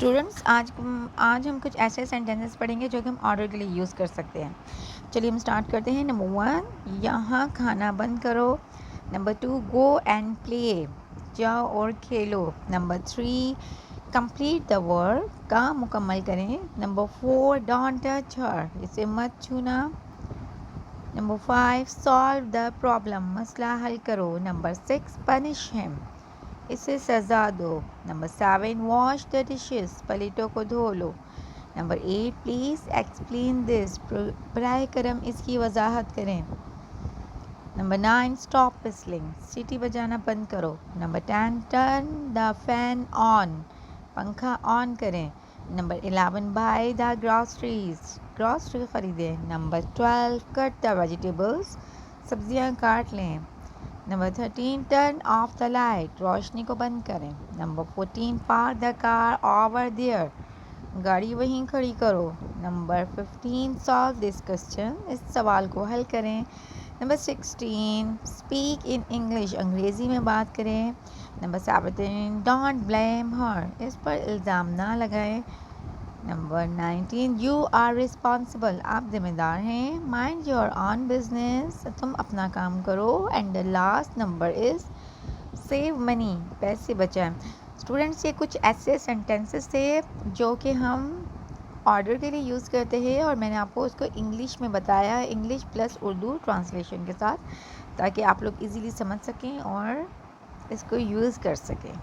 Students آج ہم کچھ ایسے سینٹینسز پڑھیں گے جو کہ ہم آرڈر کے لیے یوز کر سکتے ہیں. چلیے ہم اسٹارٹ کرتے ہیں. نمبر 1 یہاں کھانا بند کرو. نمبر 2 گو اینڈ پلے جاؤ اور کھیلو. نمبر 3 کمپلیٹ دا ورک کام مکمل کریں. نمبر 4 ڈونٹ ٹچ ہر اسے مت چھونا. نمبر 5 سالو دا پرابلم مسئلہ حل کرو. نمبر 6 پنش ہم اسے سزا دو. نمبر 7 واش دا ڈشز پلیٹوں کو دھو لو. نمبر 8 پلیز ایکسپلین دس براہ کرم اس کی وضاحت کریں. نمبر 9 اسٹاپ وسلنگ سیٹی بجانا بند کرو. نمبر 10 ٹرن دا فین آن پنکھا آن کریں. نمبر 11 بائی دا گراسری خریدیں. نمبر 12 کٹ دا ویجیٹیبلس سبزیاں کاٹ لیں. Number 13 turn of the light روشنی کو بند کریں. Number 14 park the car over there گاڑی وہیں کھڑی کرو. نمبر 15 سالو دس کوسچن اس سوال کو حل کریں. نمبر 16 اسپیک ان انگلش انگریزی میں بات کریں. نمبر 17 ڈونٹ بلیم ہر اس پر الزام نہ لگائیں. نمبر 19 یو آر ریسپانسبل آپ ذمہ دار ہیں. مائنڈ یور اون بزنس تم اپنا کام کرو. And the last number is save money پیسے بچائیں. اسٹوڈنٹس یہ کچھ ایسے سینٹینسز تھے جو کہ ہم آرڈر کے لیے یوز کرتے ہیں اور میں نے آپ کو اس کو انگلش میں بتایا ہے انگلش پلس اردو ٹرانسلیشن کے ساتھ تاکہ آپ لوگ ایزیلی سمجھ سکیں اور اس کو یوز کر سکیں.